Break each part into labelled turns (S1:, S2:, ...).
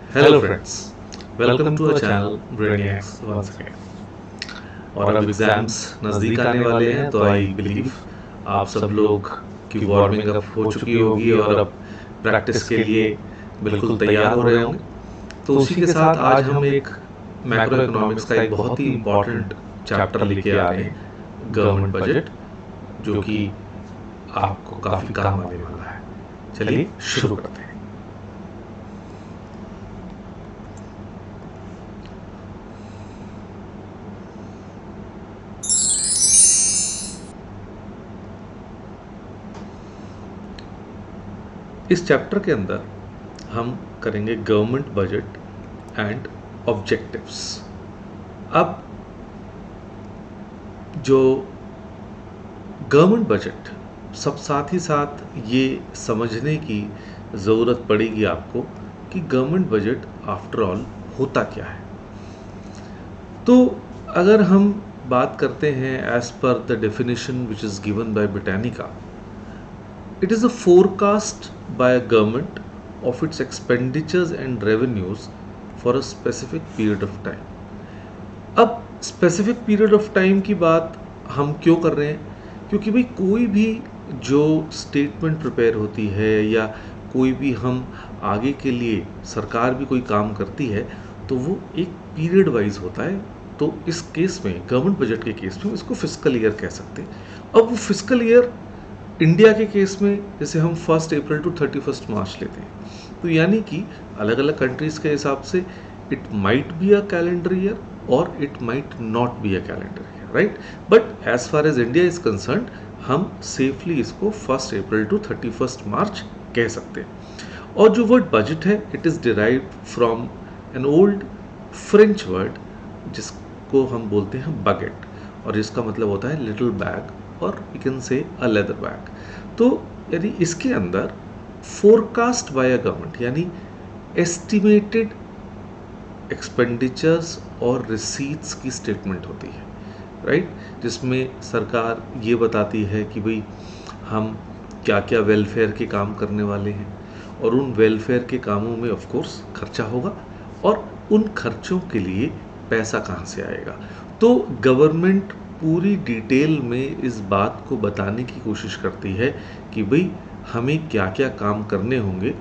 S1: Hello friends, welcome to our channel Brainiacs once again. और अब exams नज़दीक आने वाले हैं, तो आई बिलीव आप सब लोग की वार्मिंग अप हो चुकी होगी और अब प्रैक्टिस के लिए बिल्कुल तैयार हो रहे होंगे। तो उसी के साथ आज हम एक मैक्रो इकोनॉमिक्स का एक बहुत ही इम्पॉर्टेंट चैप्टर लेके आ रहे हैं, गवर्नमेंट बजट, जो कि आपको काफ़ी काम आने वाला है। चलिए शुरू करते हैं। इस चैप्टर के अंदर हम करेंगे गवर्नमेंट बजट एंड ऑब्जेक्टिव्स। अब जो गवर्नमेंट बजट, सब साथ ही साथ ये समझने की ज़रूरत पड़ेगी आपको कि गवर्नमेंट बजट आफ्टर ऑल होता क्या है। तो अगर हम बात करते हैं as per the definition which is given by Britannica, it is a forecast by a government of its expenditures and revenues for a specific period of time. अब स्पेसिफिक पीरियड ऑफ टाइम की बात हम क्यों कर रहे हैं? क्योंकि भाई कोई भी जो स्टेटमेंट प्रिपेयर होती है या कोई भी हम आगे के लिए सरकार भी कोई काम करती है तो वो एक पीरियड वाइज होता है। तो इस केस में, गवर्नमेंट बजट के केस में, इसको फिस्कल ईयर कह सकते हैं। अब वो फिस्कल ईयर इंडिया के केस में जैसे हम 1 अप्रैल टू 31 मार्च लेते हैं, तो यानी कि अलग अलग कंट्रीज़ के हिसाब से it might be a calendar year और it might not be a calendar year, right. But as far as India is concern, हम सेफली इसको 1 अप्रैल टू 31 मार्च कह सकते हैं। और जो वर्ड बजट है, it is derived from an old French word जिसको हम बोलते हैं बगेट, और जिसका मतलब होता है लिटिल बैग और यू कैन से अ लेदर बैग। तो यानी इसके अंदर फोरकास्ट बाय अ गवर्नमेंट यानी एस्टिमेटेड एक्सपेंडिचर्स और रिसीट्स की स्टेटमेंट होती है, राइट, जिसमें सरकार ये बताती है कि भाई हम क्या क्या वेलफेयर के काम करने वाले हैं और उन वेलफेयर के कामों में ऑफ कोर्स खर्चा होगा और उन खर्चों के लिए पैसा कहाँ से आएगा। तो गवर्नमेंट पूरी डिटेल में इस बात को बताने की कोशिश करती है कि भाई हमें क्या क्या काम करने होंगे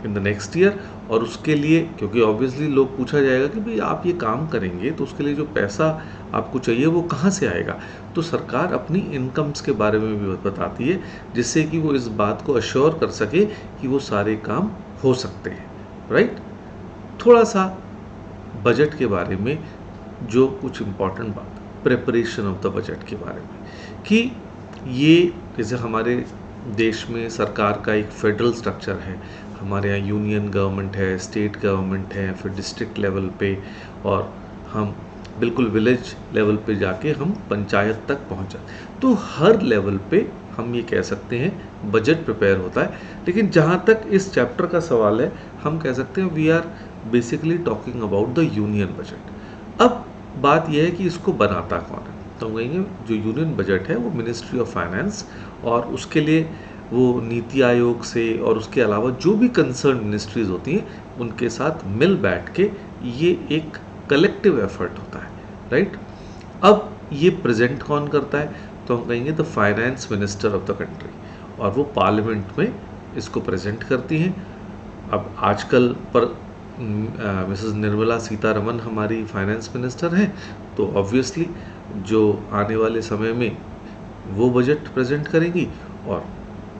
S1: इन द नेक्स्ट ईयर, और उसके लिए, क्योंकि ऑब्वियसली लोग पूछा जाएगा कि भाई आप ये काम करेंगे तो उसके लिए जो पैसा आपको चाहिए वो कहाँ से आएगा, तो सरकार अपनी इनकम्स के बारे में भी बताती है, जिससे कि वो इस बात को अश्योर कर सके कि वो सारे काम हो सकते हैं, राइट। थोड़ा सा बजट के बारे में जो कुछ इम्पोर्टेंट बात, प्रिपरेशन ऑफ द बजट के बारे में, कि ये जैसे हमारे देश में सरकार का एक फेडरल स्ट्रक्चर है, हमारे यहाँ यूनियन गवर्नमेंट है, स्टेट गवर्नमेंट है, फिर डिस्ट्रिक्ट लेवल पे, और हम बिल्कुल विलेज लेवल पे जाके हम पंचायत तक पहुँच जाते, तो हर लेवल पे हम ये कह सकते हैं बजट प्रिपेयर होता है। लेकिन जहाँ तक इस चैप्टर का सवाल है, हम कह सकते हैं we are basically talking about the union budget. अब बात यह है कि इसको बनाता कौन है, तो हम कहेंगे जो यूनियन बजट है वो मिनिस्ट्री ऑफ फाइनेंस, और उसके लिए वो नीति आयोग से और उसके अलावा जो भी कंसर्न मिनिस्ट्रीज होती हैं उनके साथ मिल बैठ के ये एक कलेक्टिव एफर्ट होता है, राइट। अब ये प्रेजेंट कौन करता है, तो हम कहेंगे the finance minister of the country, और वो पार्लियामेंट में इसको प्रेजेंट करती हैं। अब आजकल पर मिसेस निर्मला सीतारमन हमारी फाइनेंस मिनिस्टर हैं, तो ऑब्वियसली जो आने वाले समय में वो बजट प्रेजेंट करेंगी, और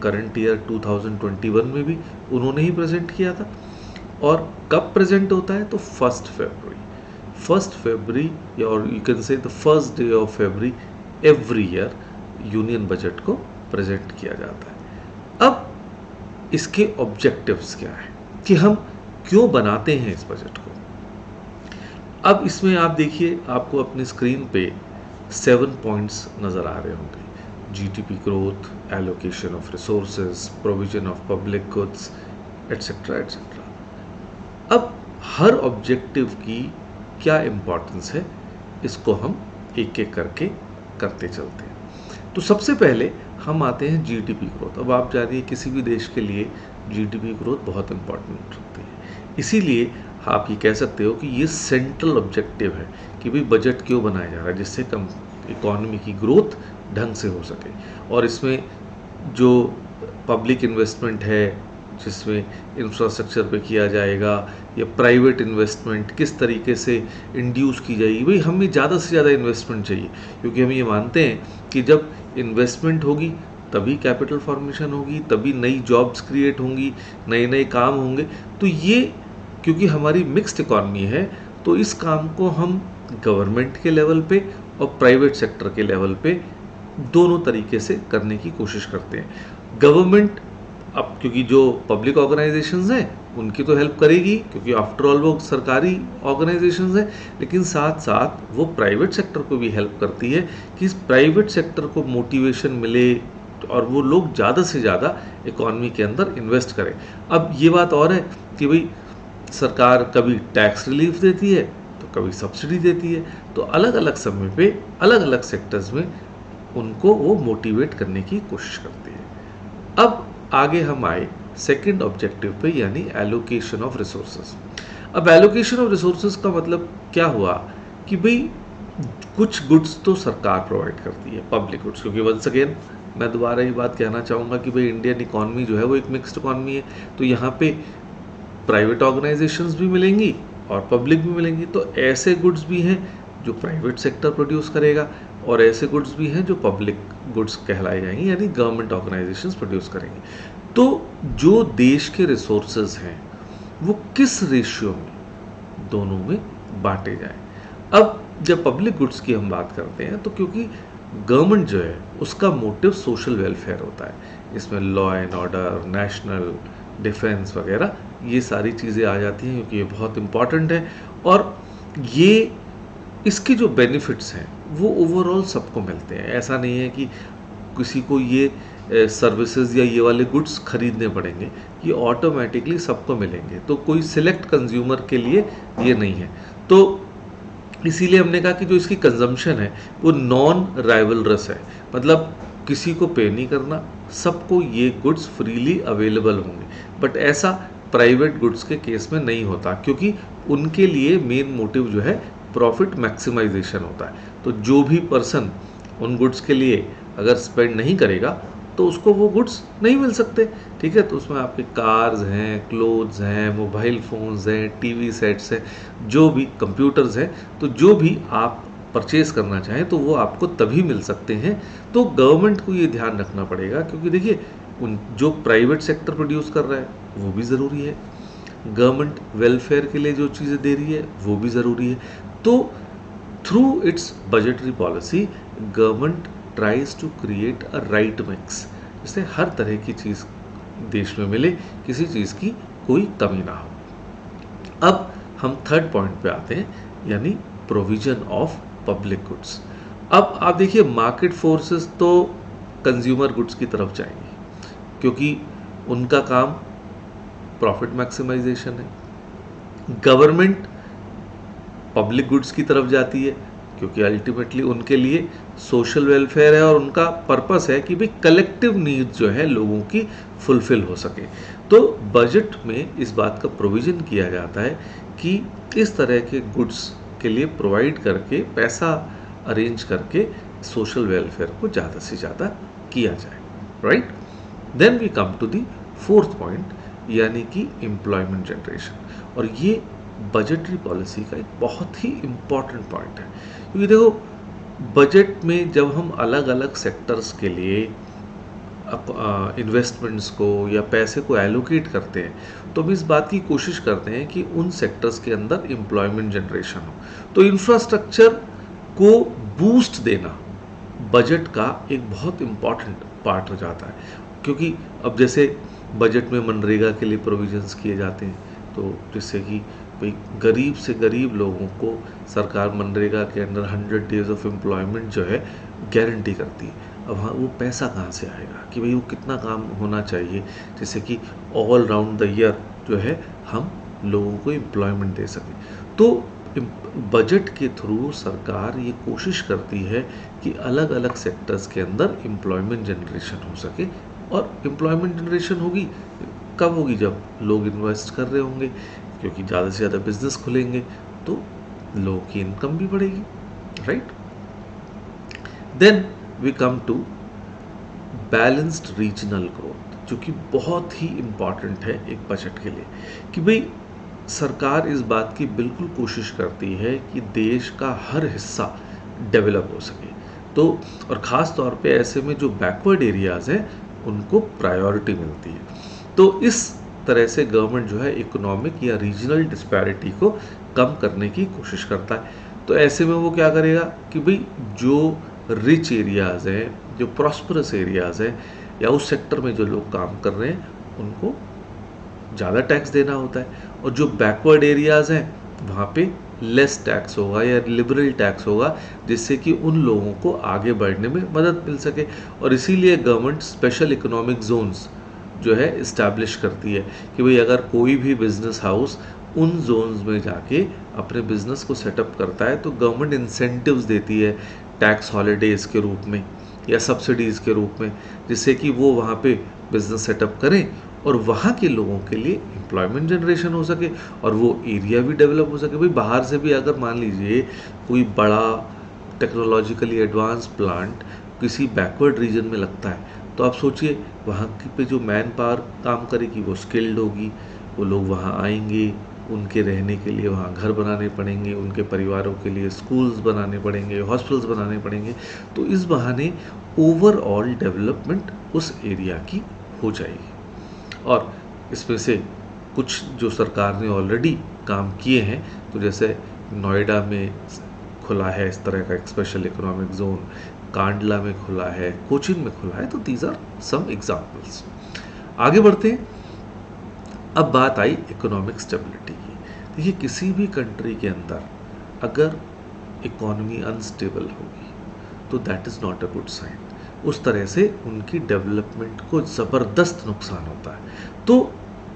S1: करंट ईयर 2021 में भी उन्होंने ही प्रेजेंट किया था। और कब प्रेजेंट होता है, तो 1 फरवरी और यू कैन से the first day of February every year union budget को प्रेजेंट किया जाता है। अब इसके ऑब्जेक्टिव्स क्या है कि हम क्यों बनाते हैं इस बजट को। अब इसमें आप देखिए, आपको अपनी स्क्रीन पे 7 पॉइंट्स नज़र आ रहे होंगे, GDP growth, allocation of resources, provision of public goods, etcetera etcetera. अब हर ऑब्जेक्टिव की क्या इम्पोर्टेंस है, इसको हम एक एक करके करते चलते हैं। तो सबसे पहले हम आते हैं जीडीपी ग्रोथ। अब आप जानिए किसी भी देश के लिए जीडीपी ग्रोथ बहुत इम्पोर्टेंट होती है, इसीलिए आप ये कह सकते हो कि ये सेंट्रल ऑब्जेक्टिव है कि भाई बजट क्यों बनाया जा रहा है, जिससे कम इकॉनमी की ग्रोथ ढंग से हो सके। और इसमें जो पब्लिक इन्वेस्टमेंट है जिसमें इंफ्रास्ट्रक्चर पे किया जाएगा, या प्राइवेट इन्वेस्टमेंट किस तरीके से इंड्यूस की जाएगी, भाई हमें ज़्यादा से ज़्यादा इन्वेस्टमेंट चाहिए, क्योंकि हम ये मानते हैं कि जब इन्वेस्टमेंट होगी तभी कैपिटल फॉर्मेशन होगी, तभी नई जॉब्स क्रिएट होंगी, नए नए काम होंगे। तो ये क्योंकि हमारी मिक्स्ड इकॉनमी है, तो इस काम को हम गवर्नमेंट के लेवल पे और प्राइवेट सेक्टर के लेवल पे दोनों तरीके से करने की कोशिश करते हैं। गवर्नमेंट अब क्योंकि जो पब्लिक ऑर्गेनाइजेशंस हैं उनकी तो हेल्प करेगी, क्योंकि आफ्टर ऑल वो सरकारी ऑर्गेनाइजेशंस हैं, लेकिन साथ साथ वो प्राइवेट सेक्टर को भी हेल्प करती है कि इस प्राइवेट सेक्टर को मोटिवेशन मिले और वो लोग ज़्यादा से ज़्यादा इकॉनमी के अंदर इन्वेस्ट करें। अब ये बात और है कि भाई सरकार कभी टैक्स रिलीफ देती है तो कभी सब्सिडी देती है, तो अलग अलग समय पे अलग अलग सेक्टर्स में उनको वो मोटिवेट करने की कोशिश करती है। अब आगे हम आए सेकंड ऑब्जेक्टिव पे, यानी एलोकेशन ऑफ रिसोर्सेज। अब एलोकेशन ऑफ रिसोर्सेज का मतलब क्या हुआ कि भाई कुछ गुड्स तो सरकार प्रोवाइड करती है, पब्लिक गुड्स, क्योंकि वंस अगेन मैं दोबारा ये बात कहना चाहूँगा कि भाई इंडियन इकॉनमी जो है वो एक मिक्स्ड इकॉनमी है, तो यहाँ पे प्राइवेट ऑर्गेनाइजेशंस भी मिलेंगी और पब्लिक भी मिलेंगी। तो ऐसे गुड्स भी हैं जो प्राइवेट सेक्टर प्रोड्यूस करेगा और ऐसे गुड्स भी हैं जो पब्लिक गुड्स कहलाए जाएंगे, यानी गवर्नमेंट ऑर्गेनाइजेशंस प्रोड्यूस करेंगे। तो जो देश के रिसोर्सेज हैं वो किस रेशियो में दोनों में बांटे जाएं। अब जब पब्लिक गुड्स की हम बात करते हैं तो क्योंकि गवर्नमेंट जो है उसका मोटिव सोशल वेलफेयर होता है, इसमें law and order, national defence वगैरह ये सारी चीज़ें आ जाती हैं, क्योंकि ये बहुत इम्पॉर्टेंट है। और ये इसके जो बेनिफिट्स हैं वो ओवरऑल सबको मिलते हैं। ऐसा नहीं है कि किसी को ये सर्विसेज या ये वाले गुड्स खरीदने पड़ेंगे, ये ऑटोमेटिकली सबको मिलेंगे, तो कोई सिलेक्ट कंज्यूमर के लिए ये नहीं है। तो इसीलिए हमने कहा कि जो इसकी कंजम्पशन है वो नॉन राइवलरस है, मतलब किसी को पे नहीं करना, सबको ये गुड्स फ्रीली अवेलेबल होंगे। बट ऐसा प्राइवेट गुड्स के केस में नहीं होता, क्योंकि उनके लिए मेन मोटिव जो है प्रॉफिट मैक्सिमाइजेशन होता है। तो जो भी पर्सन उन गुड्स के लिए अगर स्पेंड नहीं करेगा तो उसको वो गुड्स नहीं मिल सकते, ठीक है। तो उसमें आपके कार्स हैं, क्लोथ्स हैं, मोबाइल फ़ोन्स हैं, टीवी सेट्स हैं, जो भी कंप्यूटर्स हैं, तो जो भी आप परचेज़ करना चाहें तो वो आपको तभी मिल सकते हैं। तो गवर्नमेंट को ये ध्यान रखना पड़ेगा, क्योंकि देखिए उन जो प्राइवेट सेक्टर प्रोड्यूस कर रहा है वो भी ज़रूरी है, गवर्नमेंट वेलफेयर के लिए जो चीज़ें दे रही है वो भी ज़रूरी है। तो through its budgetary policy government tries to create a right mix, जिससे हर तरह की चीज़ देश में मिले, किसी चीज़ की कोई कमी ना हो। अब हम थर्ड पॉइंट पे आते हैं, यानी प्रोविजन ऑफ पब्लिक गुड्स। अब आप देखिए मार्केट फोर्सेस तो कंज्यूमर गुड्स की तरफ जाएंगे, क्योंकि उनका काम प्रॉफिट मैक्सिमाइजेशन है। गवर्नमेंट पब्लिक गुड्स की तरफ जाती है, क्योंकि अल्टीमेटली उनके लिए सोशल वेलफेयर है और उनका पर्पस है कि भाई कलेक्टिव नीड्स जो है लोगों की फुलफिल हो सके। तो बजट में इस बात का प्रोविज़न किया जाता है कि इस तरह के गुड्स के लिए प्रोवाइड करके, पैसा अरेंज करके सोशल वेलफेयर को ज़्यादा से ज़्यादा किया जाए, right. Then we come to the fourth point, यानी कि एम्प्लॉयमेंट जनरेशन। और ये बजटरी पॉलिसी का एक बहुत ही इम्पॉर्टेंट पॉइंट है, क्योंकि देखो बजट में जब हम अलग अलग सेक्टर्स के लिए इन्वेस्टमेंट्स को या पैसे को एलोकेट करते हैं तो हम इस बात की कोशिश करते हैं कि उन सेक्टर्स के अंदर एम्प्लॉयमेंट जनरेशन हो। तो इंफ्रास्ट्रक्चर को बूस्ट देना बजट का एक बहुत इम्पॉर्टेंट पार्ट हो जाता है, क्योंकि अब जैसे बजट में मनरेगा के लिए प्रोविजंस किए जाते हैं, तो जिससे कि भाई गरीब से गरीब लोगों को सरकार मनरेगा के अंदर 100 डेज ऑफ एम्प्लॉयमेंट जो है गारंटी करती है। अब हाँ, वो पैसा कहाँ से आएगा कि भाई वो कितना काम होना चाहिए जिससे कि ऑल राउंड द ईयर जो है हम लोगों को एम्प्लॉयमेंट दे सकें। तो बजट के थ्रू सरकार ये कोशिश करती है कि अलग अलग सेक्टर्स के अंदर एम्प्लॉयमेंट जनरेशन हो सके। और एम्प्लॉयमेंट जनरेशन होगी कब होगी? जब लोग इन्वेस्ट कर रहे होंगे, क्योंकि ज़्यादा से ज़्यादा बिजनेस खुलेंगे तो लोगों की इनकम भी बढ़ेगी, right. Then we come to balanced regional growth, जो कि बहुत ही इम्पॉर्टेंट है एक बजट के लिए, कि भाई सरकार इस बात की बिल्कुल कोशिश करती है कि देश का हर हिस्सा डेवलप हो सके। तो और ख़ास तौर पे ऐसे में जो बैकवर्ड एरियाज़ हैं उनको प्रायोरिटी मिलती है। तो इस तरह से गवर्नमेंट जो है इकोनॉमिक या रीजनल डिस्पैरिटी को कम करने की कोशिश करता है। तो ऐसे में वो क्या करेगा कि भाई जो रिच एरियाज़ हैं, जो प्रॉस्परस एरियाज़ हैं, या उस सेक्टर में जो लोग काम कर रहे हैं उनको ज़्यादा टैक्स देना होता है, और जो बैकवर्ड एरियाज़ हैं वहाँ पे लेस टैक्स होगा या लिबरल टैक्स होगा, जिससे कि उन लोगों को आगे बढ़ने में मदद मिल सके। और इसीलिए गवर्नमेंट स्पेशल इकोनॉमिक जोन्स जो है इस्टेब्लिश करती है कि भाई अगर कोई भी बिजनेस हाउस उन जोन्स में जाके अपने बिजनेस को सेटअप करता है तो गवर्नमेंट इंसेंटिव्स देती है टैक्स हॉलीडेज़ के रूप में या सब्सिडीज़ के रूप में, जिससे कि वो वहाँ पे बिजनेस सेटअप करें और वहाँ के लोगों के लिए एम्प्लॉयमेंट जनरेशन हो सके और वो एरिया भी डेवलप हो सके। भाई बाहर से भी अगर मान लीजिए कोई बड़ा टेक्नोलॉजिकली एडवांस प्लांट किसी बैकवर्ड रीजन में लगता है, तो आप सोचिए वहाँ पे जो मैन पावर काम करेगी वो स्किल्ड होगी, वो लोग वहाँ आएंगे, उनके रहने के लिए वहाँ घर बनाने पड़ेंगे, उनके परिवारों के लिए स्कूल्स बनाने पड़ेंगे, हॉस्पिटल्स बनाने पड़ेंगे। तो इस बहाने ओवरऑल डेवलपमेंट उस एरिया की हो जाएगी। और इसमें से कुछ जो सरकार ने ऑलरेडी काम किए हैं, तो जैसे नोएडा में खुला है इस तरह का एक स्पेशल इकोनॉमिक जोन, कांडला में खुला है, कोचीन में खुला है। तो दीज आर सम एग्जाम्पल्स। आगे बढ़ते हैं। अब बात आई इकोनॉमिक स्टेबिलिटी की। देखिए किसी भी कंट्री के अंदर अगर इकोनॉमी अनस्टेबल होगी तो that is not a good sign. उस तरह से उनकी डेवलपमेंट को ज़बरदस्त नुकसान होता है। तो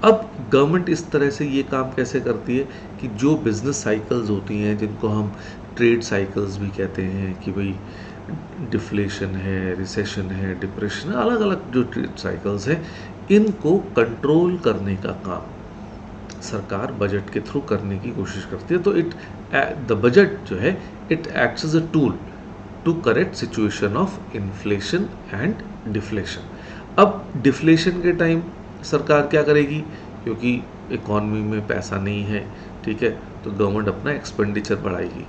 S1: अब गवर्नमेंट इस तरह से ये काम कैसे करती है कि जो बिजनेस साइकिल्स होती हैं, जिनको हम ट्रेड साइकिल्स भी कहते हैं, कि भाई डिफ्लेशन है, रिसेशन है, डिप्रेशन है, अलग अलग जो ट्रेड साइकिल्स हैं, इनको कंट्रोल करने का काम सरकार बजट के थ्रू करने की कोशिश करती है। तो द बजट जो है it acts as a tool to correct situation of inflation and deflation. अब डिफ्लेशन के टाइम सरकार क्या करेगी, क्योंकि इकॉनमी में पैसा नहीं है, ठीक है, तो गवर्नमेंट अपना एक्सपेंडिचर बढ़ाएगी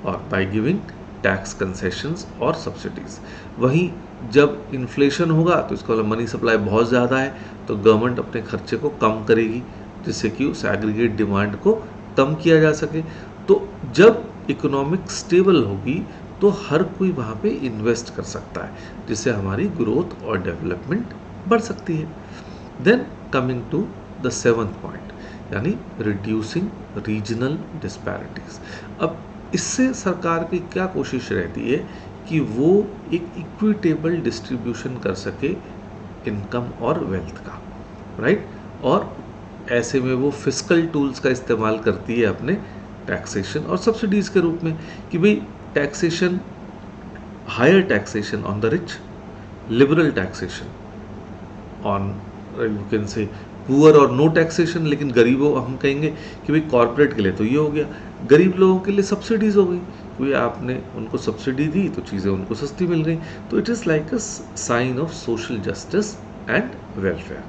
S1: और बाय गिविंग टैक्स कंसेशंस और सब्सिडीज़। वहीं जब इन्फ्लेशन होगा तो इसका मतलब मनी सप्लाई बहुत ज़्यादा है, तो गवर्नमेंट अपने खर्चे को कम करेगी, जिससे कि उस एग्रीगेट डिमांड को कम किया जा सके। तो जब इकोनॉमिक स्टेबल होगी तो हर कोई वहाँ पे इन्वेस्ट कर सकता है, जिससे हमारी ग्रोथ और डेवलपमेंट बढ़ सकती है। Then coming to the 7th point, यानी रिड्यूसिंग रीजनल डिस्पैरिटीज। अब इससे सरकार की क्या कोशिश रहती है कि वो एक इक्विटेबल डिस्ट्रीब्यूशन कर सके इनकम और वेल्थ का, राइट। और ऐसे में वो फिस्कल टूल्स का इस्तेमाल करती है अपने टैक्सेशन और सब्सिडीज़ के रूप में, कि भाई taxation, higher taxation on the rich, liberal taxation on you can say poor, और नो टैक्सेशन, लेकिन गरीबों हम कहेंगे कि भाई कॉर्पोरेट के लिए तो ये हो गया, गरीब लोगों के लिए सब्सिडीज़ हो गई, क्योंकि आपने उनको सब्सिडी दी तो चीज़ें उनको सस्ती मिल गई। तो it is like a sign of social justice and welfare.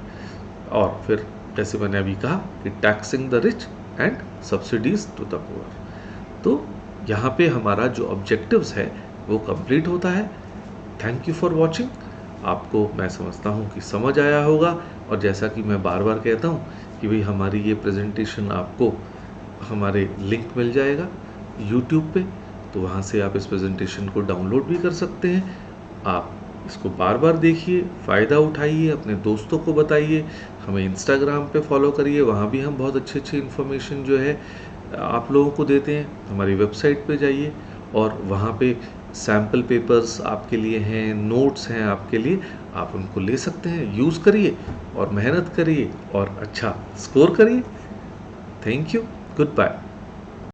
S1: और फिर जैसे मैंने अभी कहा कि taxing the rich and subsidies to the poor. तो यहाँ पे हमारा जो ऑब्जेक्टिव्स है वो कंप्लीट होता है। Thank you for watching. आपको मैं समझता हूँ कि समझ आया होगा, और जैसा कि मैं बार बार कहता हूँ कि भाई हमारी ये प्रेजेंटेशन आपको हमारे लिंक मिल जाएगा यूट्यूब पे, तो वहाँ से आप इस प्रेजेंटेशन को डाउनलोड भी कर सकते हैं। आप इसको बार बार देखिए, फ़ायदा उठाइए, अपने दोस्तों को बताइए, हमें इंस्टाग्राम पे फॉलो करिए, वहाँ भी हम बहुत अच्छी इन्फॉर्मेशन जो है आप लोगों को देते हैं। हमारी वेबसाइट पे जाइए और वहाँ पे सैम्पल पेपर्स आपके लिए हैं, नोट्स हैं आपके लिए, आप उनको ले सकते हैं, यूज़ करिए और मेहनत करिए और अच्छा स्कोर करिए। Thank you, good bye.